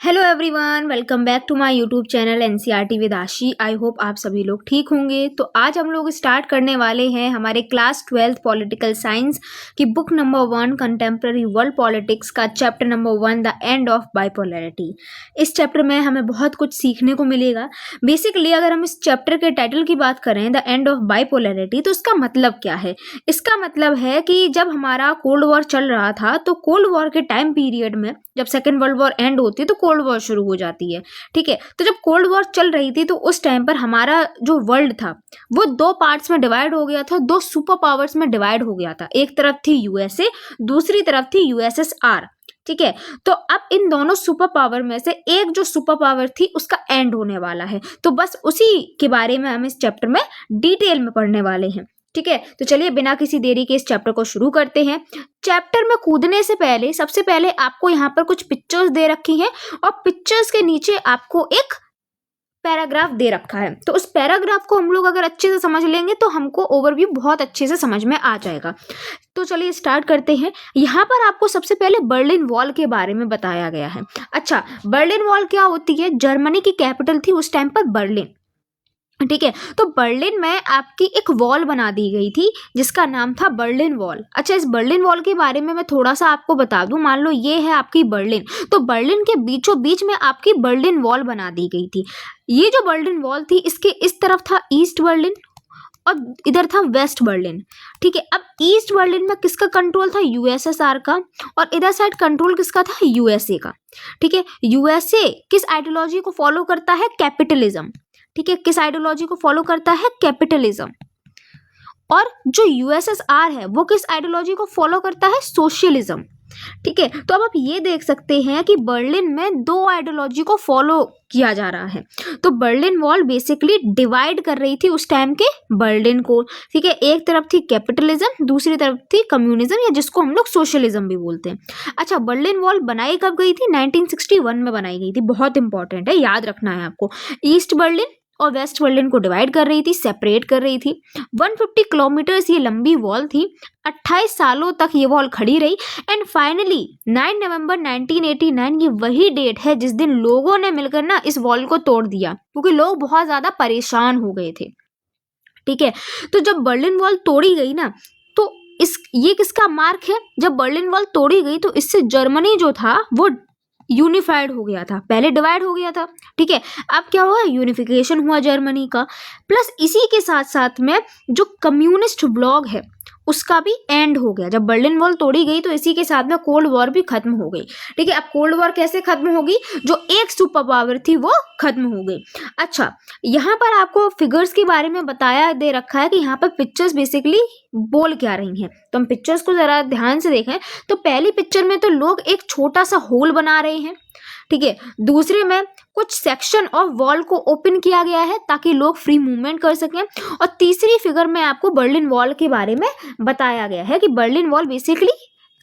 Hello everyone, welcome back to my YouTube channel NCERT with Aashi. I hope आप सभी लोग ठीक होंगे। तो आज हम लोग स्टार्ट करने वाले हैं हमारे क्लास 12th पॉलिटिकल साइंस की book number 1 contemporary world politics का chapter number 1 the end of bipolarity. इस चैप्टर में हमें बहुत कुछ सीखने को मिलेगा। बेसिकली अगर हम इस चैप्टर के टाइटल की बात करें द एंड ऑफ बाइपोलैरिटी, तो इसका मतलब क्या है? इसका मतलब है कि जब हमारा कोल्ड वॉर चल रहा था तो कोल्ड वॉर के टाइम पीरियड में जब सेकेंड वर्ल्ड वॉर एंड होती है तो कोल्ड वॉर शुरू हो जाती है। ठीक है, तो जब कोल्ड वॉर चल रही थी तो उस टाइम पर हमारा जो वर्ल्ड था वो दो पार्ट्स में डिवाइड हो गया था, दो सुपर पावर्स में डिवाइड हो गया था। एक तरफ थी यूएसए, दूसरी तरफ थी यूएसएसआर। ठीक है, तो अब इन दोनों सुपर पावर में से एक जो सुपर पावर थी उसका एंड होने वाला है। तो बस उसी के बारे में हम इस चैप्टर में डिटेल में पढ़ने वाले हैं। ठीक है, तो चलिए बिना किसी देरी के इस चैप्टर को शुरू करते हैं। चैप्टर में कूदने से पहले सबसे पहले आपको यहाँ पर कुछ पिक्चर्स दे रखी हैं और पिक्चर्स के नीचे आपको एक पैराग्राफ दे रखा है। तो उस पैराग्राफ को हम लोग अगर अच्छे से समझ लेंगे तो हमको ओवरव्यू बहुत अच्छे से समझ में आ जाएगा। तो चलिए स्टार्ट करते हैं। यहाँ पर आपको सबसे पहले बर्लिन वॉल के बारे में बताया गया है। अच्छा, बर्लिन वॉल क्या होती है? जर्मनी की कैपिटल थी उस टाइम पर बर्लिन। ठीक है, तो बर्लिन में आपकी एक वॉल बना दी गई थी जिसका नाम था बर्लिन वॉल। अच्छा, इस बर्लिन वॉल के बारे में मैं थोड़ा सा आपको बता दूं। मान लो ये है आपकी बर्लिन, तो बर्लिन के बीचों बीच में आपकी बर्लिन वॉल बना दी गई थी। ये जो बर्लिन वॉल थी इसके इस तरफ था ईस्ट बर्लिन और इधर था वेस्ट बर्लिन। ठीक है, अब ईस्ट बर्लिन में किसका कंट्रोल था? यूएसएसआर का, और इधर साइड कंट्रोल किसका था? यूएसए का। ठीक है, यूएसए किस आइडियोलॉजी को फॉलो करता है? कैपिटलिज्म। ठीक है, किस आइडियोलॉजी को फॉलो करता है? कैपिटलिज्म। और जो यूएसएसआर है वो किस आइडियोलॉजी को फॉलो करता है? सोशलिज्म। ठीक है, तो अब आप ये देख सकते हैं कि बर्लिन में दो आइडियोलॉजी को फॉलो किया जा रहा है। तो बर्लिन वॉल बेसिकली डिवाइड कर रही थी उस टाइम के बर्लिन को। ठीक है, एक तरफ थी कैपिटलिज्म, दूसरी तरफ थी कम्युनिज्म, या जिसको हम लोग सोशलिज्म भी बोलते हैं। अच्छा, बर्लिन वॉल बनाई कब गई थी? 1961 में बनाई गई थी। बहुत इंपॉर्टेंट है, याद रखना है आपको। ईस्ट बर्लिन और वेस्ट बर्लिन को डिवाइड कर रही थी, सेपरेट कर रही थी। 150 किलोमीटर्स ये लंबी वॉल थी। 28 सालों तक ये वॉल खड़ी रही एंड फाइनली 9 नवंबर 1989 ये वही डेट है जिस दिन लोगों ने मिलकर ना इस वॉल को तोड़ दिया, क्योंकि लोग बहुत ज्यादा परेशान हो गए थे। ठीक है, तो जब बर्लिन वॉल तोड़ी गई ना, तो ये किसका मार्क है? जब बर्लिन वॉल तोड़ी गई तो इससे जर्मनी जो था वो यूनिफाइड हो गया था। पहले डिवाइड हो गया था। ठीक है, अब क्या हुआ? यूनिफिकेशन हुआ जर्मनी का। प्लस इसी के साथ साथ में जो कम्युनिस्ट ब्लॉक है उसका भी एंड हो गया। जब बर्लिन वॉल तोड़ी गई तो इसी के साथ में कोल्ड वॉर भी खत्म हो गई। ठीक है, अब कोल्ड वॉर कैसे खत्म होगी? जो एक सुपर पावर थी वो खत्म हो गई। अच्छा, यहाँ पर आपको फिगर्स के बारे में बताया दे रखा है कि यहाँ पर पिक्चर्स बेसिकली बोल क्या रही हैं। तो हम पिक्चर्स को जरा ध्यान से देखें तो पहली पिक्चर में तो लोग एक छोटा सा होल बना रहे हैं। ठीक है, दूसरे में कुछ सेक्शन ऑफ वॉल को ओपन किया गया है ताकि लोग फ्री मूवमेंट कर सकें, और तीसरी फिगर में आपको बर्लिन वॉल के बारे में बताया गया है कि बर्लिन वॉल बेसिकली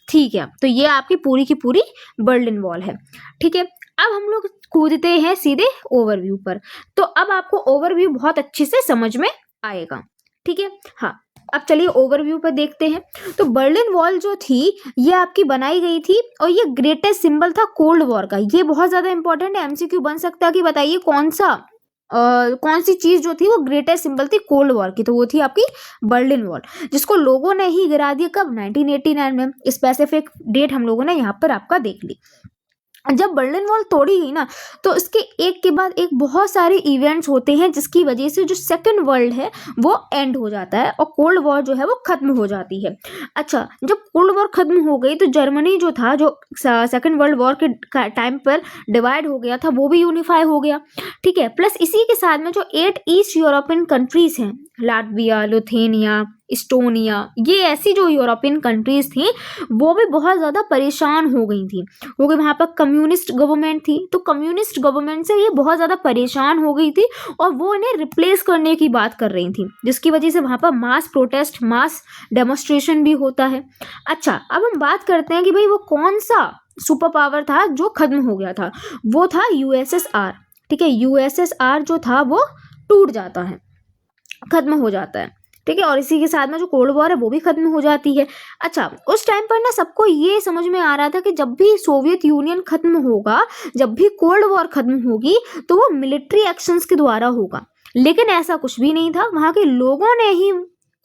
ठीक है। तो ये आपकी पूरी की पूरी बर्लिन वॉल है। ठीक है, अब हम लोग कूदते हैं सीधे ओवरव्यू पर। तो अब आपको ओवरव्यू बहुत अच्छे से समझ में आएगा। ठीक है, हाँ, अब चलिए ओवरव्यू पर देखते हैं। तो बर्लिन वॉल जो थी ये आपकी बनाई गई थी और ये ग्रेटेस्ट सिंबल था कोल्ड वॉर का। ये बहुत ज्यादा इंपॉर्टेंट है, एमसीक्यू बन सकता है कि बताइए कौन सी चीज जो थी वो ग्रेटेस्ट सिंबल थी कोल्ड वॉर की? तो वो थी आपकी बर्लिन वॉल, जिसको लोगों ने ही गिरा दिया। कब? 1989 में। स्पेसिफिक डेट हम लोगों ने यहाँ पर आपका देख ली। जब बर्लिन वॉल तोड़ी गई ना तो इसके एक के बाद एक बहुत सारे इवेंट्स होते हैं जिसकी वजह से जो सेकंड वर्ल्ड है वो एंड हो जाता है और कोल्ड वॉर जो है वो खत्म हो जाती है। अच्छा, जब कोल्ड वॉर खत्म हो गई तो जर्मनी जो था, जो सेकंड वर्ल्ड वॉर के टाइम पर डिवाइड हो गया था, वो भी यूनिफाई हो गया। ठीक है, प्लस इसी के साथ में जो 8 ईस्ट यूरोपियन कंट्रीज हैं, लाटविया, लिथुआनिया, इस्टोनिया, ये ऐसी जो यूरोपियन कंट्रीज थी वो भी बहुत ज़्यादा परेशान हो गई थी, क्योंकि वहाँ पर कम्युनिस्ट गवर्नमेंट थी। तो कम्युनिस्ट गवर्नमेंट से ये बहुत ज़्यादा परेशान हो गई थी और वो इन्हें रिप्लेस करने की बात कर रही थी, जिसकी वजह से वहाँ पर मास प्रोटेस्ट, मास डेमोन्स्ट्रेशन भी होता है। अच्छा, अब हम बात करते हैं कि भाई वो कौन सा सुपर पावर था जो खत्म हो गया था? वो था यूएसएसआर। ठीक है, यूएसएसआर जो था वो टूट जाता है, खत्म हो जाता है। ठीक है, और इसी के साथ में जो कोल्ड वॉर है वो भी खत्म हो जाती है। अच्छा, उस टाइम पर ना सबको ये समझ में आ रहा था कि जब भी सोवियत यूनियन खत्म होगा, जब भी कोल्ड वॉर खत्म होगी, तो वो मिलिट्री एक्शंस के द्वारा होगा। लेकिन ऐसा कुछ भी नहीं था, वहां के लोगों ने ही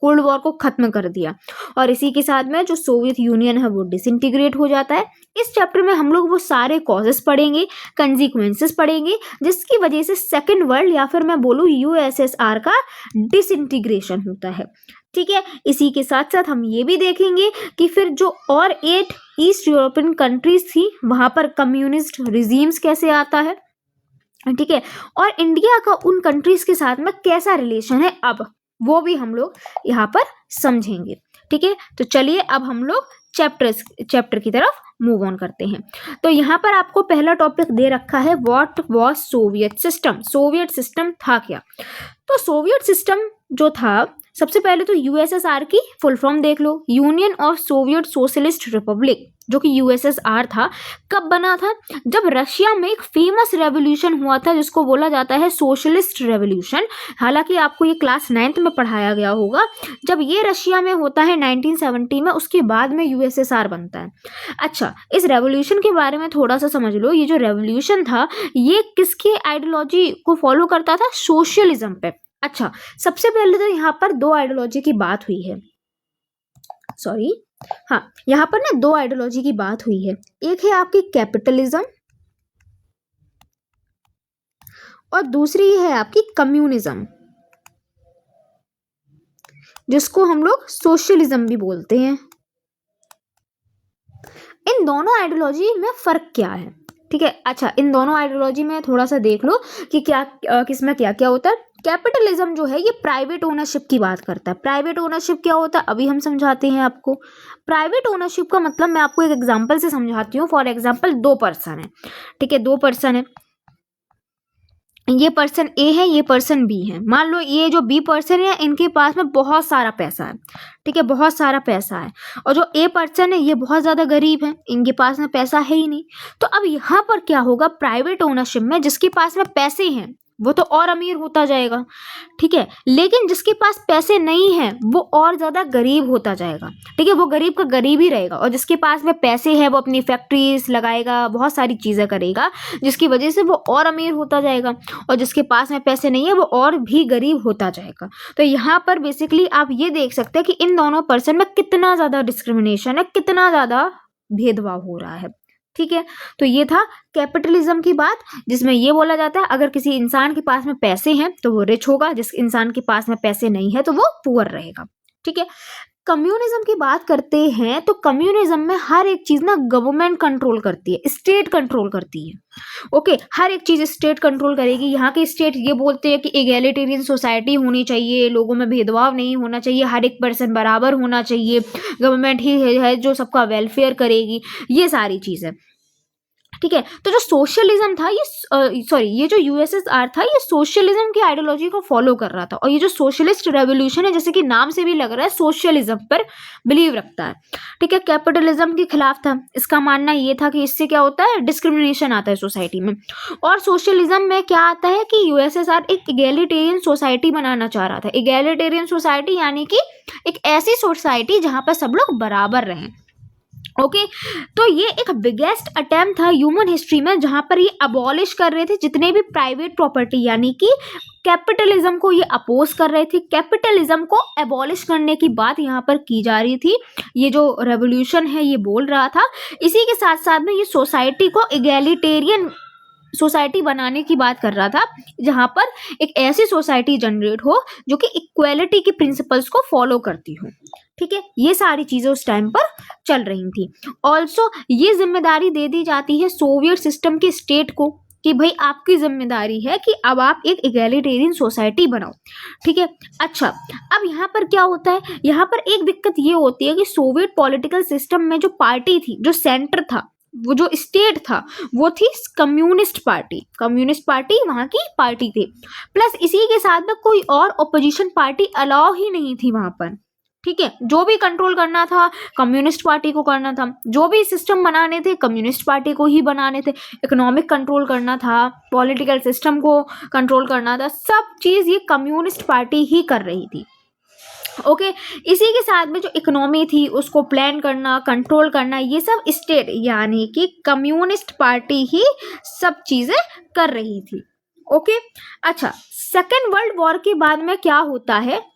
कोल्ड वॉर को खत्म कर दिया, और इसी के साथ में जो सोवियत यूनियन है वो डिसइंटीग्रेट हो जाता है। इस चैप्टर में हम लोग वो सारे कॉजेस पढ़ेंगे, कंसिक्वेंसेस पढ़ेंगे, जिसकी वजह से सेकेंड वर्ल्ड या फिर मैं बोलूँ यूएसएसआर का डिसइंटीग्रेशन होता है। ठीक है, इसी के साथ साथ हम ये भी देखेंगे कि फिर जो और 8 ईस्ट यूरोपियन कंट्रीज थी वहां पर कम्युनिस्ट रिजीम्स कैसे आता है। ठीक है, और इंडिया का उन कंट्रीज के साथ में कैसा रिलेशन है, अब वो भी हम लोग यहाँ पर समझेंगे। ठीक है, तो चलिए अब हम लोग चैप्टर की तरफ मूव ऑन करते हैं। तो यहाँ पर आपको पहला टॉपिक दे रखा है, what was Soviet system. Soviet system था क्या? तो सोवियत सिस्टम जो था, सबसे पहले तो यूएसएसआर की फुल फॉर्म देख लो, Union of Soviet Socialist Republic, जो कि यूएसएसआर था। कब बना था? जब रशिया में एक फेमस रेवोल्यूशन हुआ था जिसको बोला जाता है सोशलिस्ट रेवोल्यूशन। हालांकि आपको ये क्लास 9th में पढ़ाया गया होगा। जब ये रशिया में होता है 1970 में, उसके बाद में यूएसएसआर बनता है। अच्छा, इस रेवोल्यूशन के बारे में थोड़ा सा समझ लो। ये जो रेवोल्यूशन था ये किसके आइडियोलॉजी को फॉलो करता था? सोशलिज्म पे। अच्छा, सबसे पहले तो यहाँ पर 2 आइडियोलॉजी की बात हुई है, सॉरी, हाँ, यहाँ पर ना 2 आइडियोलॉजी की बात हुई है। एक है आपकी कैपिटलिज्म और दूसरी है आपकी कम्युनिज्म, जिसको हम लोग सोशलिज्म भी बोलते हैं। इन दोनों आइडियोलॉजी में फर्क क्या है? ठीक है, अच्छा, इन दोनों आइडियोलॉजी में थोड़ा सा देख लो कि क्या किसमें क्या क्या होता है। कैपिटलिज्म जो है ये प्राइवेट ओनरशिप की बात करता है। प्राइवेट ओनरशिप क्या होता है अभी हम समझाते हैं आपको। प्राइवेट ओनरशिप का मतलब मैं आपको एक एग्जांपल से समझाती हूँ। फॉर एग्जांपल 2 पर्सन है, ठीक है, 2 पर्सन है, ये पर्सन ए है, ये पर्सन बी है। मान लो ये जो बी पर्सन है इनके पास में बहुत सारा पैसा है, ठीक है, बहुत सारा पैसा है, और जो ए पर्सन है ये बहुत ज़्यादा गरीब है, इनके पास में पैसा है ही नहीं। तो अब यहाँ पर क्या होगा, प्राइवेट ओनरशिप में जिसके पास में पैसे हैं वो तो और अमीर होता जाएगा, ठीक है, लेकिन जिसके पास पैसे नहीं हैं वो और ज़्यादा गरीब होता जाएगा, ठीक है, वो गरीब का गरीब ही रहेगा। और जिसके पास में पैसे हैं वो अपनी फैक्ट्रीज लगाएगा, बहुत सारी चीज़ें करेगा, जिसकी वजह से वो और अमीर होता जाएगा, और जिसके पास में पैसे नहीं है वो और भी गरीब होता जाएगा। तो यहाँ पर बेसिकली आप ये देख सकते हैं कि इन दोनों पर्सन में कितना ज़्यादा डिस्क्रिमिनेशन है, कितना ज़्यादा भेदभाव हो रहा है। ठीक है, तो ये था कैपिटलिज्म की बात, जिसमें ये बोला जाता है अगर किसी इंसान के पास में पैसे हैं तो वो रिच होगा, जिस इंसान के पास में पैसे नहीं है तो वो पुअर रहेगा। ठीक है, कम्युनिज्म की बात करते हैं तो कम्युनिज्म में हर एक चीज ना गवर्नमेंट कंट्रोल करती है, स्टेट कंट्रोल करती है। ओके, हर एक चीज स्टेट कंट्रोल करेगी। यहाँ के स्टेट ये बोलते हैं कि एगैलिटेरियन सोसाइटी होनी चाहिए, लोगों में भेदभाव नहीं होना चाहिए, हर एक पर्सन बराबर होना चाहिए, गवर्नमेंट ही है जो सबका वेलफेयर करेगी, ये सारी चीजें। ठीक है, तो जो सोशलिज्म था ये जो यूएसएसआर था ये सोशलिज्म की आइडियोलॉजी को फॉलो कर रहा था। और ये जो सोशलिस्ट रेवोल्यूशन है, जैसे कि नाम से भी लग रहा है, सोशलिज्म पर बिलीव रखता है। ठीक है, कैपिटलिज्म के खिलाफ था। इसका मानना ये था कि इससे क्या होता है, डिस्क्रिमिनेशन आता है सोसाइटी में। और सोशलिज्म में क्या आता है कि यूएसएसआर एक इगैलिटेरियन सोसाइटी बनाना चाह रहा था। इगैलिटेरियन सोसाइटी यानी कि एक ऐसी सोसाइटी जहां पर सब लोग बराबर रहें। ओके, तो ये एक बिगेस्ट अटेम्प्ट था ह्यूमन हिस्ट्री में, जहां पर ये अबॉलिश कर रहे थे जितने भी प्राइवेट प्रॉपर्टी, यानी कि कैपिटलिज्म को ये अपोज कर रहे थे। कैपिटलिज्म को अबॉलिश करने की बात यहाँ पर की जा रही थी, ये जो रेवोल्यूशन है ये बोल रहा था। इसी के साथ साथ में ये सोसाइटी को इगैलिटेरियन सोसाइटी बनाने की बात कर रहा था, जहां पर एक ऐसी सोसाइटी जनरेट हो जो कि इक्वालिटी के प्रिंसिपल्स को फॉलो करती हो। ठीक है, ये सारी चीजें उस टाइम पर चल रही थी। ऑल्सो ये जिम्मेदारी दे दी जाती है सोवियत सिस्टम के स्टेट को कि भाई आपकी जिम्मेदारी है कि अब आप एक इगैलिटेरियन सोसाइटी बनाओ। ठीक है, अच्छा, अब यहाँ पर क्या होता है, यहाँ पर एक दिक्कत ये होती है कि सोवियत पॉलिटिकल सिस्टम में जो पार्टी थी, जो सेंटर था, वो जो स्टेट था, वो थी कम्युनिस्ट पार्टी। कम्युनिस्ट पार्टी वहां की पार्टी थी, प्लस इसी के साथ में कोई और ऑपोजिशन पार्टी अलाउ ही नहीं थी वहां पर। ठीक है, जो भी कंट्रोल करना था कम्युनिस्ट पार्टी को करना था, जो भी सिस्टम बनाने थे कम्युनिस्ट पार्टी को ही बनाने थे, इकोनॉमिक कंट्रोल करना था, पॉलिटिकल सिस्टम को कंट्रोल करना था, सब चीज ये कम्युनिस्ट पार्टी ही कर रही थी। ओके। इसी के साथ में जो इकोनॉमी थी उसको प्लान करना, कंट्रोल करना, ये सब स्टेट यानी कि कम्युनिस्ट पार्टी ही सब चीज़ें कर रही थी। ओके। अच्छा, सेकेंड वर्ल्ड वॉर के बाद में क्या होता है,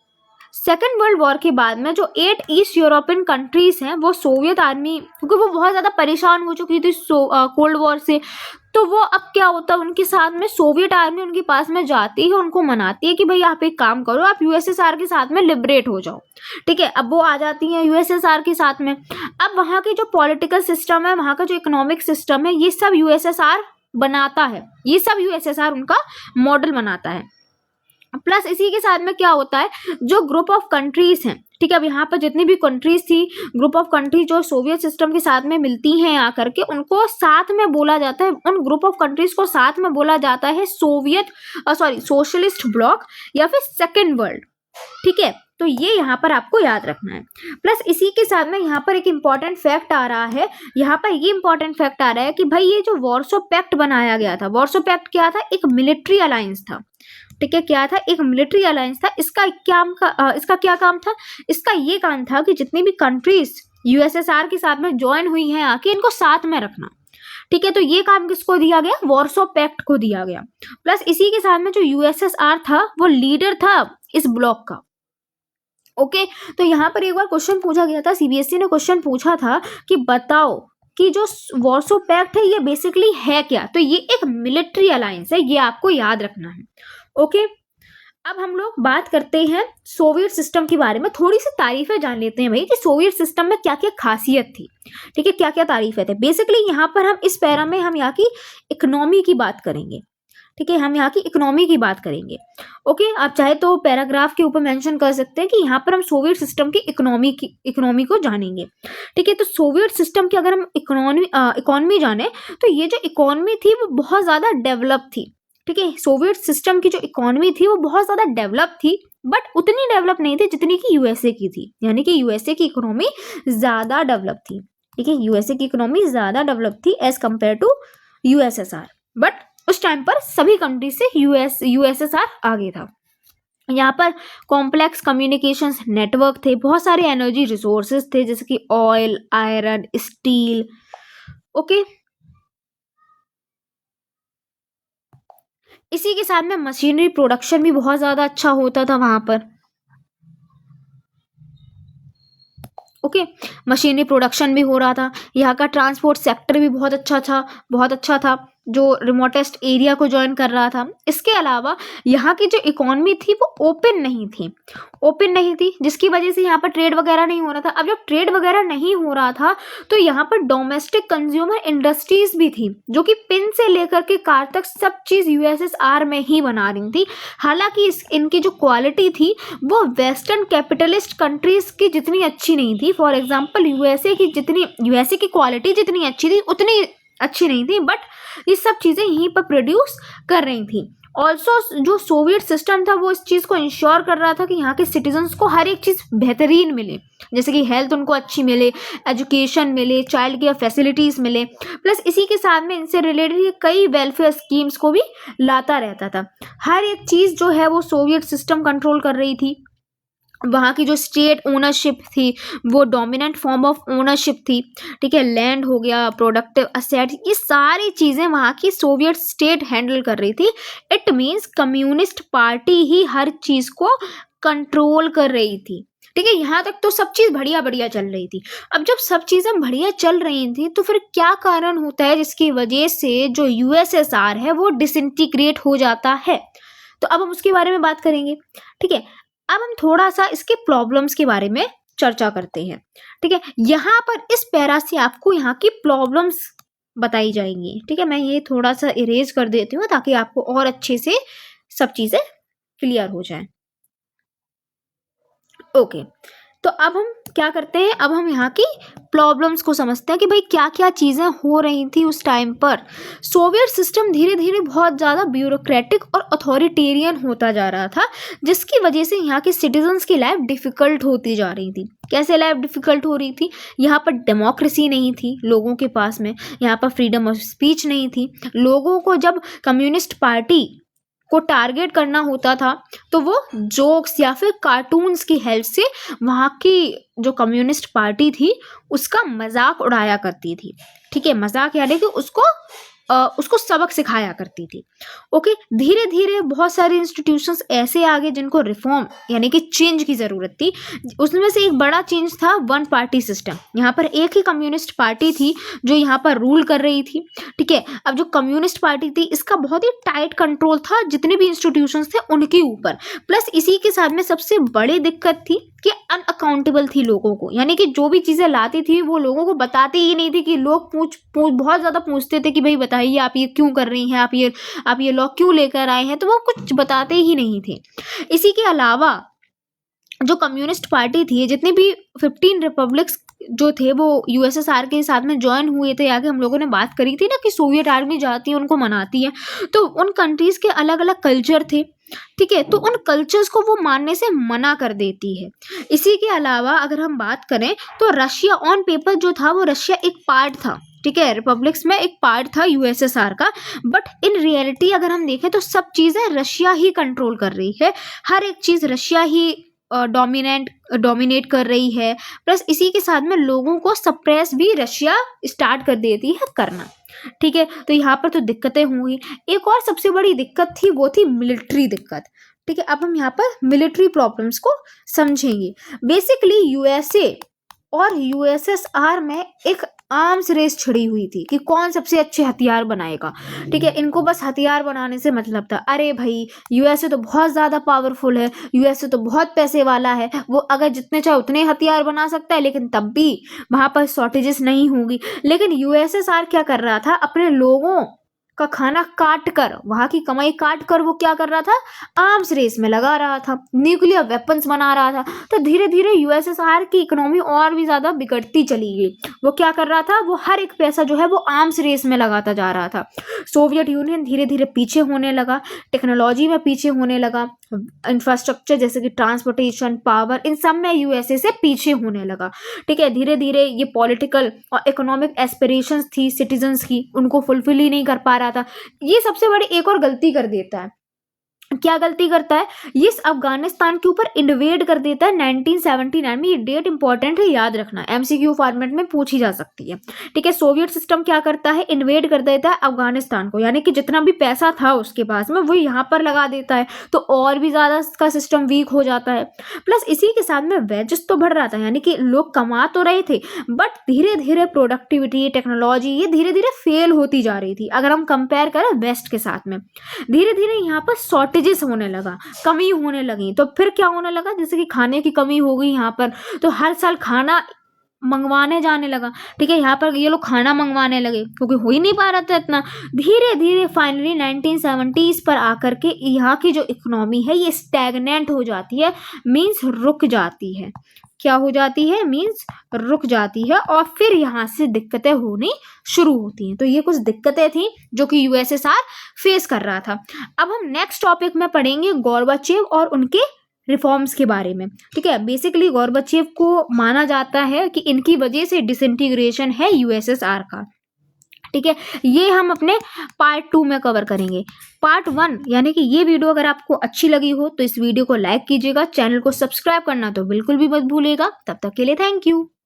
सेकेंड वर्ल्ड वॉर के बाद में जो 8 ईस्ट यूरोपियन कंट्रीज हैं वो सोवियत आर्मी, क्योंकि वो बहुत ज़्यादा परेशान हो चुकी थी कोल्ड वॉर से, तो वो अब क्या होता है उनके साथ में सोवियत आर्मी उनके पास में जाती है, उनको मनाती है कि भाई आप एक काम करो, आप यूएसएसआर के साथ में लिबरेट हो जाओ। ठीक है, अब वो आ जाती हैं यूएसएसआर के साथ में। अब वहाँ की जो पॉलिटिकल सिस्टम है, वहाँ का जो इकोनॉमिक सिस्टम है, ये सब यूएसएसआर बनाता है, ये सब यूएसएसआर उनका मॉडल बनाता है। प्लस इसी के साथ में क्या होता है, जो ग्रुप ऑफ कंट्रीज हैं, ठीक है, अब यहाँ पर जितनी भी कंट्रीज थी, ग्रुप ऑफ कंट्री जो सोवियत सिस्टम के साथ में मिलती हैं आकर के, उनको साथ में बोला जाता है, उन ग्रुप ऑफ कंट्रीज को साथ में बोला जाता है सोशलिस्ट ब्लॉक या फिर सेकेंड वर्ल्ड। ठीक है, तो ये यहाँ पर आपको याद रखना है। प्लस इसी के साथ में यहाँ पर एक इम्पॉर्टेंट फैक्ट आ रहा है, यहाँ पर ये इम्पॉर्टेंट फैक्ट आ रहा है कि भाई ये जो वॉर्सो पैक्ट बनाया गया था, वॉर्सो पैक्ट क्या था, एक मिलिट्री अलायंस था। ठीक है, क्या था, एक मिलिट्री अलायंस था। इसका क्या काम था, इसका ये काम था कि जितनी भी कंट्रीज यूएसएसआर के साथ में ज्वाइन हुई हैं आके, इनको साथ में रखना। ठीक है, तो ये काम किसको दिया गया, वॉर्सो पैक्ट को दिया गया। प्लस इसी के साथ में जो यूएसएसआर था वो लीडर था इस ब्लॉक का। ओके, तो यहाँ पर एक बार क्वेश्चन पूछा गया था, सीबीएसई ने क्वेश्चन पूछा था कि बताओ कि जो वॉर्सो पैक्ट है ये बेसिकली है क्या, तो ये एक मिलिट्री अलायंस है, ये आपको याद रखना है। ओके, अब हम लोग बात करते हैं सोवियत सिस्टम के बारे में, थोड़ी सी तारीफें जान लेते हैं भाई कि सोवियत सिस्टम में क्या क्या खासियत थी। ठीक है, क्या क्या तारीफें थे। बेसिकली यहाँ पर हम इस पैरा में हम यहाँ की इकोनॉमी की बात करेंगे। ठीक है, हम यहाँ की इकोनॉमी की बात करेंगे। ओके, आप चाहे तो पैराग्राफ के ऊपर मेंशन कर सकते हैं कि यहाँ पर हम सोवियत सिस्टम की इकोनॉमी को जानेंगे। ठीक है, तो सोवियत सिस्टम की अगर हम इकोनॉमी जाने तो ये जो इकोनॉमी थी वो बहुत ज़्यादा डेवलप थी। ठीक है, सोवियत सिस्टम की जो इकोनॉमी थी वो बहुत ज़्यादा डेवलप थी, बट उतनी डेवलप नहीं थी जितनी कि यूएसए की थी, यानी कि यूएसए की इकोनॉमी ज़्यादा डेवलप थी। ठीक है, यूएसए की इकोनॉमी ज़्यादा डेवलप थी as compared to USSR, but उस टाइम पर सभी कंट्री से यूएसएसआर आगे था। यहाँ पर कॉम्प्लेक्स कम्युनिकेशंस नेटवर्क थे, बहुत सारे एनर्जी रिसोर्सेज थे जैसे कि ऑयल, आयरन, स्टील। ओके, इसी के साथ में मशीनरी प्रोडक्शन भी बहुत ज़्यादा अच्छा होता था वहाँ पर। ओके, मशीनरी प्रोडक्शन भी हो रहा था। यहाँ का ट्रांसपोर्ट सेक्टर भी बहुत अच्छा था जो रिमोटेस्ट एरिया को ज्वाइन कर रहा था। इसके अलावा यहाँ की जो इकोनॉमी थी वो ओपन नहीं थी जिसकी वजह से यहाँ पर ट्रेड वगैरह नहीं हो रहा था। अब जब ट्रेड वगैरह नहीं हो रहा था तो यहाँ पर डोमेस्टिक कंज्यूमर इंडस्ट्रीज भी थी जो कि पिन से लेकर के कार तक सब चीज़ यूएसएसआर में ही बना रही थी। हालांकि इनकी जो क्वालिटी थी वो वेस्टर्न कैपिटलिस्ट कंट्रीज की जितनी अच्छी नहीं थी। फॉर एग्जाम्पल यूएसए की क्वालिटी जितनी अच्छी थी उतनी अच्छी नहीं थी, बट ये सब चीज़ें यहीं पर प्रोड्यूस कर रही थी। ऑल्सो जो सोवियत सिस्टम था वो इस चीज़ को इंश्योर कर रहा था कि यहाँ के सिटीजन्स को हर एक चीज़ बेहतरीन मिले, जैसे कि हेल्थ उनको अच्छी मिले, एजुकेशन मिले, चाइल्ड केयर फैसिलिटीज़ मिले। प्लस इसी के साथ में इनसे रिलेटेड कई वेलफेयर स्कीम्स को भी लाता रहता था। हर एक चीज़ जो है वो सोवियत सिस्टम कंट्रोल कर रही थी। वहाँ की जो स्टेट ओनरशिप थी वो डोमिनेंट फॉर्म ऑफ ओनरशिप थी। ठीक है, लैंड हो गया, प्रोडक्टिव असेट, ये सारी चीज़ें वहाँ की सोवियत स्टेट हैंडल कर रही थी। इट मीन्स कम्युनिस्ट पार्टी ही हर चीज़ को कंट्रोल कर रही थी। ठीक है, यहाँ तक तो सब चीज़ बढ़िया चल रही थी। अब जब सब चीज़ें बढ़िया चल रही थी तो फिर क्या कारण होता है जिसकी वजह से जो यूएसएसआर है वो डिसइंटीग्रेट हो जाता है, तो अब हम उसके बारे में बात करेंगे। ठीक है, अब हम थोड़ा सा इसके प्रॉब्लम्स के बारे में चर्चा करते हैं। ठीक है, यहाँ पर इस पैरा से आपको यहाँ की प्रॉब्लम्स बताई जाएंगी। ठीक है, मैं ये थोड़ा सा इरेज कर देती हूँ ताकि आपको और अच्छे से सब चीज़ें क्लियर हो जाएं। ओके, तो अब हम क्या करते हैं, अब हम यहाँ की प्रॉब्लम्स को समझते हैं कि भाई क्या क्या चीज़ें हो रही थी उस टाइम पर। सोवियत सिस्टम धीरे धीरे बहुत ज़्यादा ब्यूरोक्रेटिक और अथॉरिटेरियन होता जा रहा था, जिसकी वजह से यहाँ के सिटीजन्स की लाइफ डिफ़िकल्ट होती जा रही थी। कैसे लाइफ डिफ़िकल्ट हो रही थी, यहाँ पर डेमोक्रेसी नहीं थी लोगों के पास में, यहाँ पर फ्रीडम ऑफ स्पीच नहीं थी। लोगों को जब कम्युनिस्ट पार्टी को टारगेट करना होता था तो वो जोक्स या फिर कार्टून्स की हेल्प से वहाँ की जो कम्युनिस्ट पार्टी थी उसका मजाक उड़ाया करती थी। ठीक है, मजाक यानी कि उसको सबक सिखाया करती थी। ओके, धीरे धीरे बहुत सारे इंस्टीट्यूशंस ऐसे आ गए जिनको रिफॉर्म यानी कि चेंज की ज़रूरत थी। उसमें से एक बड़ा चेंज था वन पार्टी सिस्टम। यहाँ पर एक ही कम्युनिस्ट पार्टी थी जो यहाँ पर रूल कर रही थी। ठीक है, अब जो कम्युनिस्ट पार्टी थी इसका बहुत ही टाइट कंट्रोल था जितने भी इंस्टीट्यूशंस थे उनके ऊपर। प्लस इसी के साथ में सबसे बड़ी दिक्कत थी कि अनअकाउंटेबल थी लोगों को, यानी कि जो भी चीज़ें लाती थी वो लोगों को बताती ही नहीं थी। कि लोग बहुत ज़्यादा पूछते थे कि भाई बताइए आप ये क्यों कर रही हैं, आप ये लॉ क्यों लेकर आए हैं, तो वो कुछ बताते ही नहीं थे। इसी के अलावा जो कम्युनिस्ट पार्टी थी, जितनी भी 15 रिपब्लिक्स जो थे वो यूएसएसआर के साथ में ज्वाइन हुए थे। आगे हम लोगों ने बात करी थी ना कि सोवियत आर्मी जाती है उनको मनाती है, तो उन कंट्रीज के अलग अलग कल्चर थे। ठीक है, तो उन कल्चर्स को वो मानने से मना कर देती है। इसी के अलावा अगर हम बात करें तो रशिया ऑन पेपर जो था वो रशिया एक पार्ट था। ठीक है, रिपब्लिक्स में एक पार्ट था यूएसएसआर का, बट इन रियलिटी अगर हम देखें तो सब चीज़ें रशिया ही कंट्रोल कर रही है। हर एक चीज़ रशिया ही डोमिनेट कर रही है। प्लस इसी के साथ में लोगों को सप्रेस भी रशिया स्टार्ट कर देती है करना। ठीक है, तो यहाँ पर तो दिक्कतें हुई। एक और सबसे बड़ी दिक्कत थी वो थी मिलिट्री दिक्कत। ठीक है, अब हम यहाँ पर मिलिट्री प्रॉब्लम्स को समझेंगे। बेसिकली यूएसए और यूएसएसआर में एक आर्म्स रेस छिड़ी हुई थी कि कौन सबसे अच्छे हथियार बनाएगा। ठीक है, इनको बस हथियार बनाने से मतलब था। अरे भाई यूएसए तो बहुत ज़्यादा पावरफुल है, यूएसए तो बहुत पैसे वाला है, वो अगर जितने चाहे उतने हथियार बना सकता है, लेकिन तब भी वहाँ पर शॉर्टेजेस नहीं होंगी। लेकिन यूएसएसआर क्या कर रहा था, अपने लोगों का खाना काट कर, वहां की कमाई काट कर वो क्या कर रहा था, आर्म्स रेस में लगा रहा था, न्यूक्लियर वेपन्स बना रहा था। तो धीरे धीरे यूएसएसआर की इकोनॉमी और भी ज्यादा बिगड़ती चली गई। वो क्या कर रहा था, वो हर एक पैसा जो है वो आर्म्स रेस में लगाता जा रहा था। सोवियत यूनियन धीरे धीरे पीछे होने लगा, टेक्नोलॉजी में पीछे होने लगा, इंफ्रास्ट्रक्चर जैसे कि ट्रांसपोर्टेशन, पावर, इन सब में यूएसए से पीछे होने लगा। ठीक है, धीरे धीरे ये पॉलिटिकल और इकोनॉमिक एस्पिरेशंस थी सिटीजन्स की, उनको फुलफिल ही नहीं कर पा रहा था। ये सबसे बड़ी एक और गलती कर देता है। क्या गलती करता है, ये अफगानिस्तान के ऊपर इन्वेड कर देता है 1979 में। ये डेट इंपॉर्टेंट है, याद रखना, एमसीक्यू फॉर्मेट में पूछी जा सकती है। ठीक है, सोवियत सिस्टम क्या करता है, इन्वेड कर देता है अफगानिस्तान को, यानी कि जितना भी पैसा था उसके पास में वो यहाँ पर लगा देता है, तो और भी ज्यादा इसका सिस्टम वीक हो जाता है। प्लस इसी के साथ में वेजेस तो बढ़ रहा था, यानी कि लोग कमा तो रहे थे, बट धीरे धीरे प्रोडक्टिविटी, टेक्नोलॉजी ये धीरे धीरे फेल होती जा रही थी। अगर हम कंपेयर करें वेस्ट के साथ में, धीरे धीरे यहाँ पर शॉर्टेजेस होने लगा, कमी होने लगी। तो फिर क्या होने लगा, जैसे कि खाने की कमी हो गई यहाँ पर, तो हर साल खाना मंगवाने जाने लगा। ठीक है, यहाँ पर ये लोग खाना मंगवाने लगे क्योंकि हो ही नहीं पा रहा था इतना। धीरे धीरे फाइनली 1970s पर आकर के यहाँ की जो इकोनॉमी है ये स्टैगनेंट हो जाती है, मीन्स रुक जाती है। क्या हो जाती है, मीन्स रुक जाती है, और फिर यहाँ से दिक्कतें होनी शुरू होती हैं। तो ये कुछ दिक्कतें थी जो कि यूएसएसआर फेस कर रहा था। अब हम नेक्स्ट टॉपिक में पढ़ेंगे गोर्बाचेव और उनके रिफॉर्म्स के बारे में। ठीक है, बेसिकली गोर्बाचेव को माना जाता है कि इनकी वजह से डिसइंटीग्रेशन है यूएसएसआर का। ठीक है, ये हम अपने पार्ट 2 में कवर करेंगे। पार्ट 1 यानी कि ये वीडियो अगर आपको अच्छी लगी हो तो इस वीडियो को लाइक कीजिएगा, चैनल को सब्सक्राइब करना तो बिल्कुल भी मत भूलिएगा। तब तक के लिए थैंक यू।